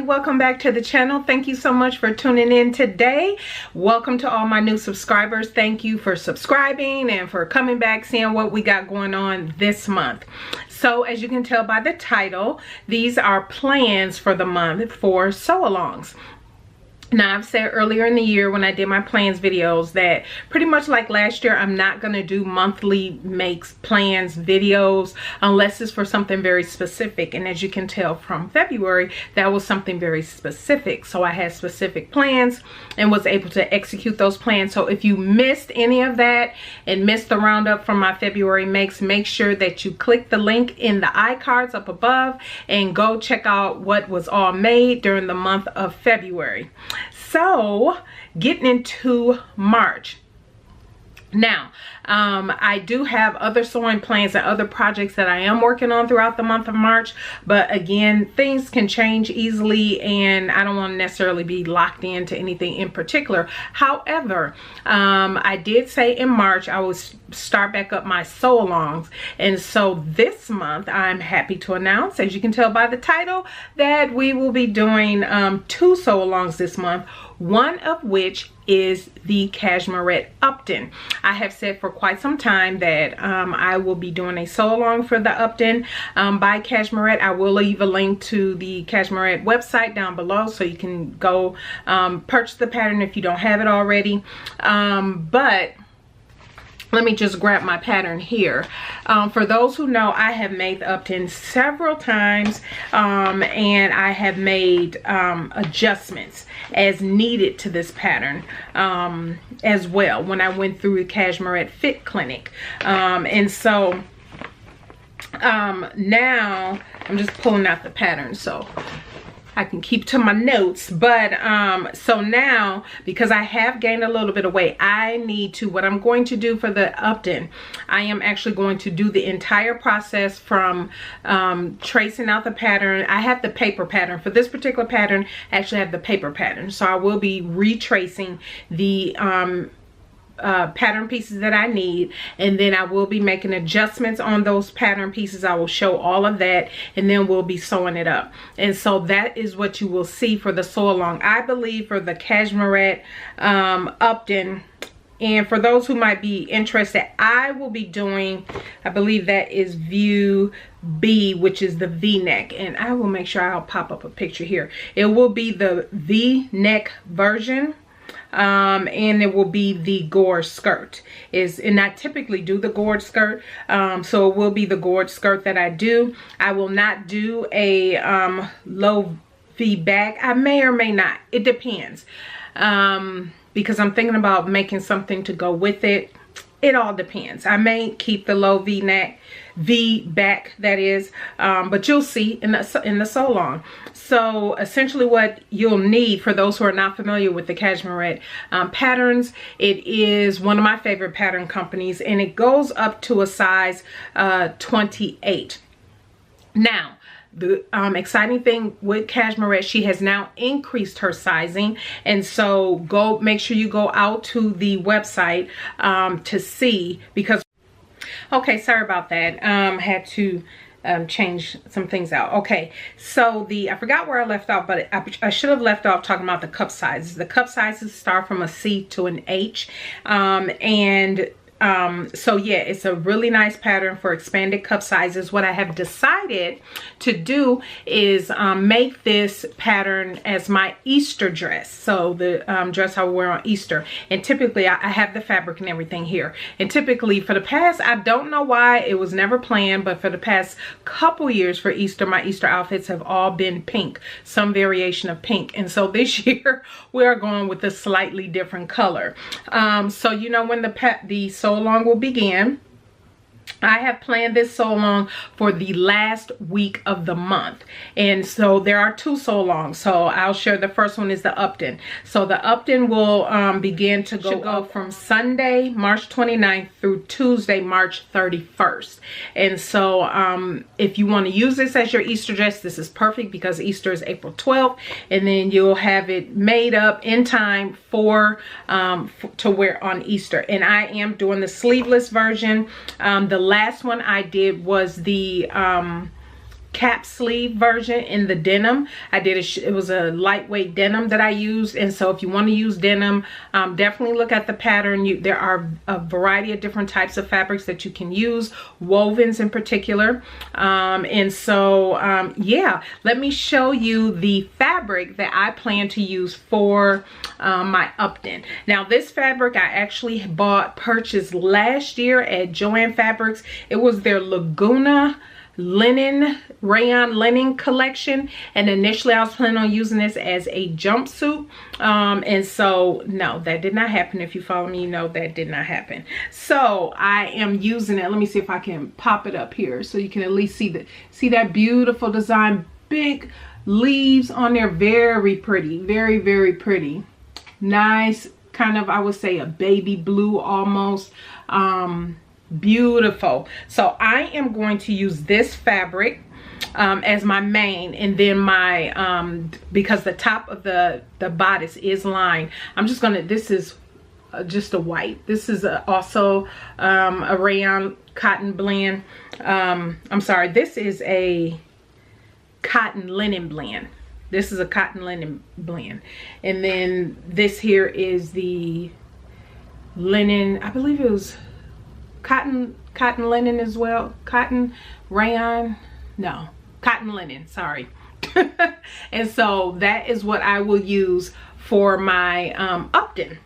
welcome back to the channel. Thank you so much for tuning in today. Welcome to all my new subscribers. Thank you for subscribing and for coming back, seeing what we got going on this month. So as you can tell by the title, these are plans for the month for sew-alongs. Now, I've said earlier in the year when I did my plans videos that pretty much like last year, I'm not going to do monthly makes plans videos unless it's for something very specific. And as you can tell from February, that was something very specific. So I had specific plans and was able to execute those plans. So if you missed any of that and missed the roundup from my February makes, make sure that you click the link in the iCards up above and go check out what was all made during the month of February. So getting into March. Now, I do have other sewing plans and other projects that I am working on throughout the month of March. But again, things can change easily and I don't want to necessarily be locked into anything in particular. However, I did say in March I would start back up my sew-alongs. And so this month I'm happy to announce, as you can tell by the title, that we will be doing 2 sew-alongs this month. One of which is the Cashmerette Upton. I have said for quite some time that I will be doing a sew-along for the Upton by Cashmerette. I will leave a link to the Cashmerette website down below so you can go purchase the pattern if you don't have it already. But let me just grab my pattern here. For those who know, I have made the Upton several times and I have made adjustments as needed to this pattern as well when I went through the Cashmerette Fit Clinic. And so now I'm just pulling out the pattern so I can keep to my notes. But so now, because I have gained a little bit of weight, I need to, what I'm going to do for the Upton, I am actually going to do the entire process from tracing out the pattern. I have the paper pattern for this particular pattern. I actually have the paper pattern, so I will be retracing the pattern pieces that I need, and then I will be making adjustments on those pattern pieces. I will show all of that, and then we'll be sewing it up. And so that is what you will see for the sew-along. I believe for the Cashmerette Upton, and for those who might be interested, I will be doing, I believe that is view B, which is the V-neck, and I will make sure I'll pop up a picture here. It will be the V-neck version. And it will be the gorge skirt. And I typically do the gorge skirt, so it will be the gorge skirt that I do. I will not do a low V back. I may or may not. It depends, because I'm thinking about making something to go with it. It all depends. I may keep the low V-neck, V back, that is, but you'll see in the sew-along. So essentially what you'll need, for those who are not familiar with the Cashmerette patterns, it is one of my favorite pattern companies, and it goes up to a size 28. Now, the exciting thing with Cashmerette, she has now increased her sizing, and so make sure you go out to the website to see, because okay, sorry about that, had to change some things out. Okay, so I forgot where I left off, but I should have left off talking about the cup sizes. The cup sizes start from a C to an H, so yeah, it's a really nice pattern for expanded cup sizes. What I have decided to do is make this pattern as my Easter dress. So the dress I will wear on Easter. And typically I have the fabric and everything here. And typically for the past, I don't know why, it was never planned, but for the past couple years for Easter, my Easter outfits have all been pink, some variation of pink. And so this year we are going with a slightly different color. So you know, when the sew-along will begin, I have planned this sew-along for the last week of the month. And so there are 2 sew-alongs. So I'll share the first one is the Upton. So the Upton will begin to go from Sunday, March 29th through Tuesday, March 31st. And so if you want to use this as your Easter dress, this is perfect because Easter is April 12th. And then you'll have it made up in time for to wear on Easter. And I am doing the sleeveless version. The last one I did was the cap sleeve version in the denim. I did it was a lightweight denim that I used, and so if you want to use denim, definitely look at the pattern. There are a variety of different types of fabrics that you can use, wovens in particular, and so yeah, let me show you the fabric that I plan to use for my Upton. Now this fabric I actually purchased last year at Joann Fabrics. It was their Laguna linen, rayon linen collection, and initially I was planning on using this as a jumpsuit, and so no, that did not happen. If you follow me, you know that did not happen. So I am using it. Let me see if I can pop it up here so you can at least see that beautiful design, big leaves on there, very pretty, very, very pretty, nice, kind of, I would say a baby blue almost, beautiful. So I am going to use this fabric as my main, and then my because the top of the bodice is lined, I'm just gonna, this is just a white, this is also a rayon cotton blend, I'm sorry, this is a cotton linen blend. This is a cotton linen blend, and then this here is the linen, I believe it was cotton linen as well, cotton rayon, no, cotton linen, sorry. And so that is what I will use for my Upton.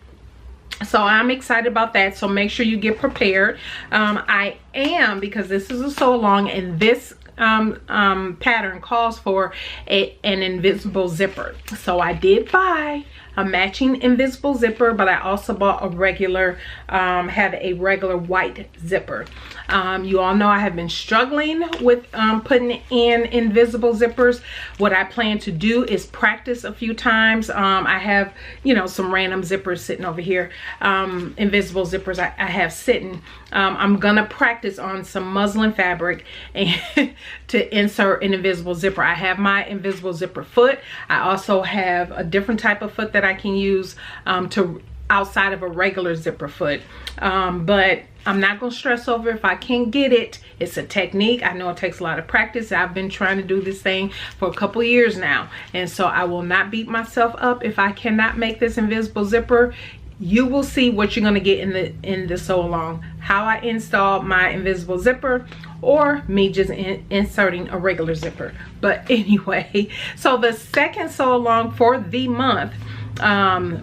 So I'm excited about that, so make sure you get prepared. I am, because this is a sew along, and this pattern calls for an invisible zipper. So I did buy a matching invisible zipper, but I also bought a regular, had a regular white zipper. You all know I have been struggling with putting in invisible zippers. What I plan to do is practice a few times. I have, you know, some random zippers sitting over here, invisible zippers I have sitting. I'm gonna practice on some muslin fabric and to insert an invisible zipper. I have my invisible zipper foot. I also have a different type of foot that I can use to outside of a regular zipper foot, but I'm not gonna stress over if I can't get it. It's a technique. I know it takes a lot of practice. I've been trying to do this thing for a couple years now, and so I will not beat myself up if I cannot make this invisible zipper. You will see what you're gonna get in the sew along, how I install my invisible zipper, or me just inserting a regular zipper. But anyway, so the second sew along for the month,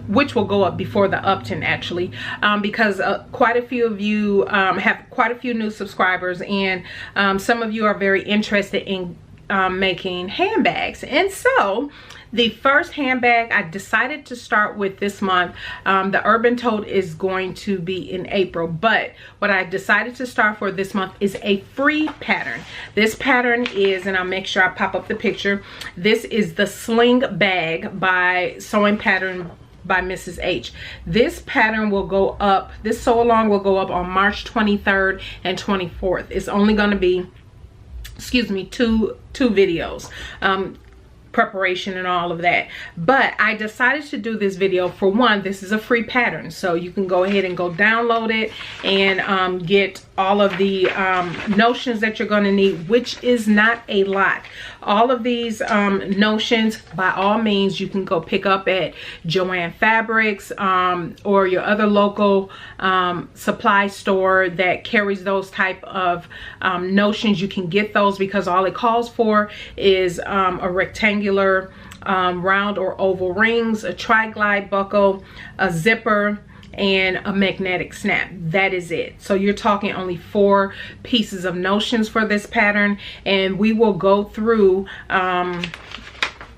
which will go up before the Upton actually, because quite a few of you have quite a few new subscribers, and some of you are very interested in making handbags. And so the first handbag I decided to start with this month, the Urban Tote is going to be in April, but what I decided to start for this month is a free pattern. This pattern is, and I'll make sure I pop up the picture, this is the Sling Bag by Sewing Pattern by Mrs. H. This pattern will go up, this sew along will go up on March 23rd and 24th. It's only going to be, excuse me, two videos, preparation and all of that. But I decided to do this video for one, this is a free pattern, so you can go ahead and go download it and get all of the notions that you're going to need, which is not a lot. All of these notions, by all means, you can go pick up at Joann Fabrics or your other local supply store that carries those type of notions. You can get those because all it calls for is a rectangular round or oval rings, a tri-glide buckle, a zipper, and a magnetic snap. That is it. So you're talking only 4 pieces of notions for this pattern, and we will go through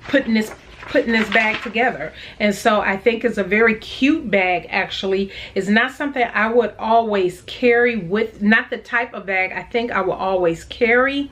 putting this bag together. And so I think it's a very cute bag. Actually, it's not something I would always carry with, not the type of bag I think I will always carry.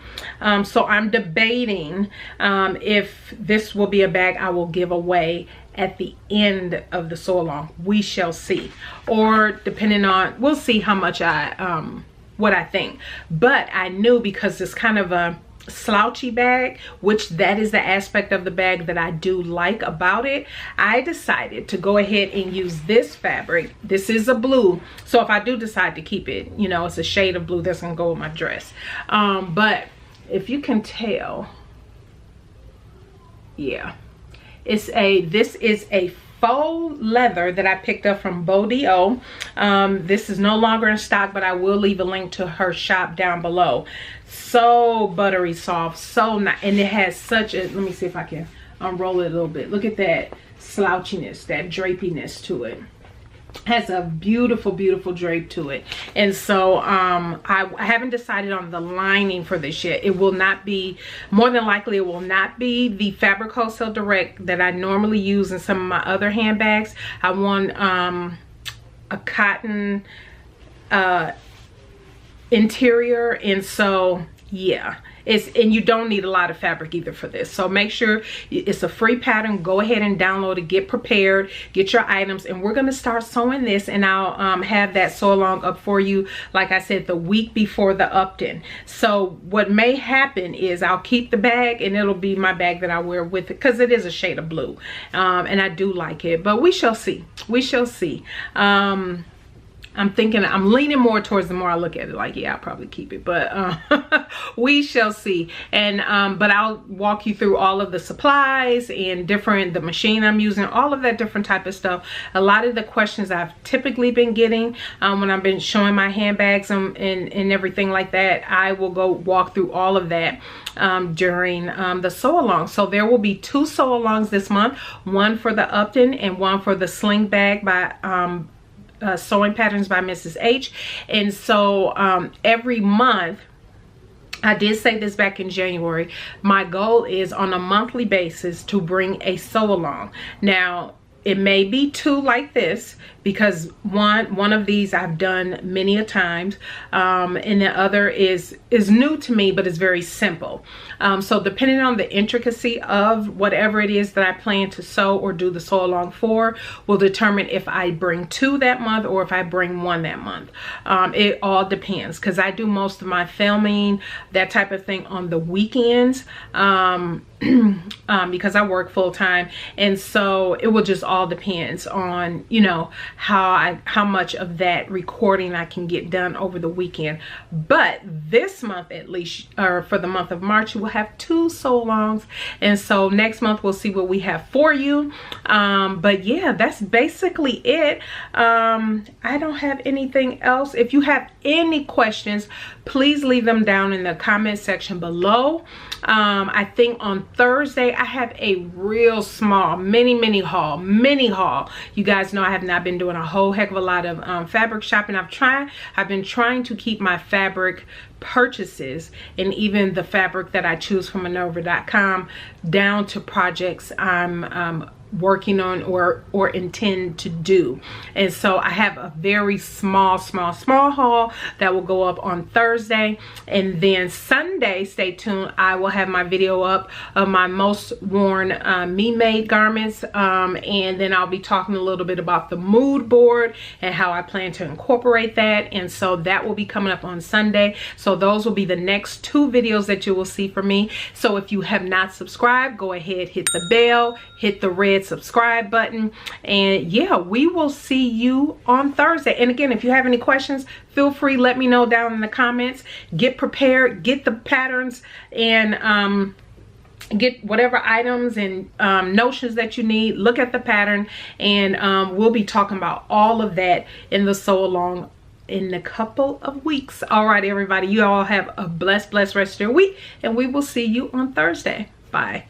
So I'm debating if this will be a bag I will give away at the end of the sew along. We shall see, or depending on, we'll see how much what I think. But I knew, because it's kind of a slouchy bag, which that is the aspect of the bag that I do like about it, I decided to go ahead and use this fabric. This is a blue, so if I do decide to keep it, you know, it's a shade of blue that's gonna go with my dress, but if you can tell, yeah, this is a faux leather that I picked up from Bodio. This is no longer in stock, but I will leave a link to her shop down below. So buttery soft, so nice, and it has such a, let me see if I can unroll it a little bit. Look at that slouchiness, that drapiness to it. Has a beautiful, beautiful drape to it. And so I haven't decided on the lining for this yet. It will not be, more than likely it will not be the Fabric Wholesale Direct that I normally use in some of my other handbags. I want a cotton interior, and so yeah, and you don't need a lot of fabric either for this. So make sure it's a free pattern. Go ahead and download it, get prepared, get your items, and we're going to start sewing this, and I'll have that sew along up for you, like I said, the week before the Upton. So what may happen is I'll keep the bag, and it'll be my bag that I wear with it, because it is a shade of blue, and I do like it, but we shall see. We shall see. I'm thinking, I'm leaning more towards the more I look at it, like, yeah, I'll probably keep it, but we shall see. And but I'll walk you through all of the supplies and the machine I'm using, all of that different type of stuff. A lot of the questions I've typically been getting when I've been showing my handbags and everything like that, I will go walk through all of that during the sew along. So there will be 2 sew alongs this month, one for the Upton and one for the Sling Bag by Sewing Patterns by Mrs. H. And so every month, I did say this back in January, my goal is on a monthly basis to bring a sew along. Now it may be 2 like this, because one of these I've done many a times, and the other is new to me, but it's very simple. So depending on the intricacy of whatever it is that I plan to sew or do the sew along for, will determine if I bring 2 that month or if I bring 1 that month. It all depends, because I do most of my filming, that type of thing, on the weekends, because I work full-time, and so it will just all depends on, you know, how much of that recording I can get done over the weekend. But this month, at least, or for the month of March, we'll have 2 sew alongs, and so next month we'll see what we have for you. But yeah, that's basically it. I don't have anything else. If you have any questions, please leave them down in the comment section below. I think on Thursday I have a real small mini haul. You guys know I have not been doing a whole heck of a lot of fabric shopping. I've been trying to keep my fabric purchases, and even the fabric that I choose from Minerva.com, down to projects I'm working on or intend to do. And so I have a very small haul that will go up on Thursday, and then Sunday, stay tuned, I will have my video up of my most worn me-made garments, and then I'll be talking a little bit about the mood board and how I plan to incorporate that, and so that will be coming up on Sunday. So those will be the next 2 videos that you will see from me. So if you have not subscribed, go ahead, hit the bell, hit the red subscribe button, and yeah, we will see you on Thursday. And again, if you have any questions, feel free, let me know down in the comments. Get prepared, get the patterns, and get whatever items and notions that you need. Look at the pattern, and we'll be talking about all of that in the sew along in a couple of weeks. All right, everybody, you all have a blessed rest of your week, and we will see you on Thursday. Bye.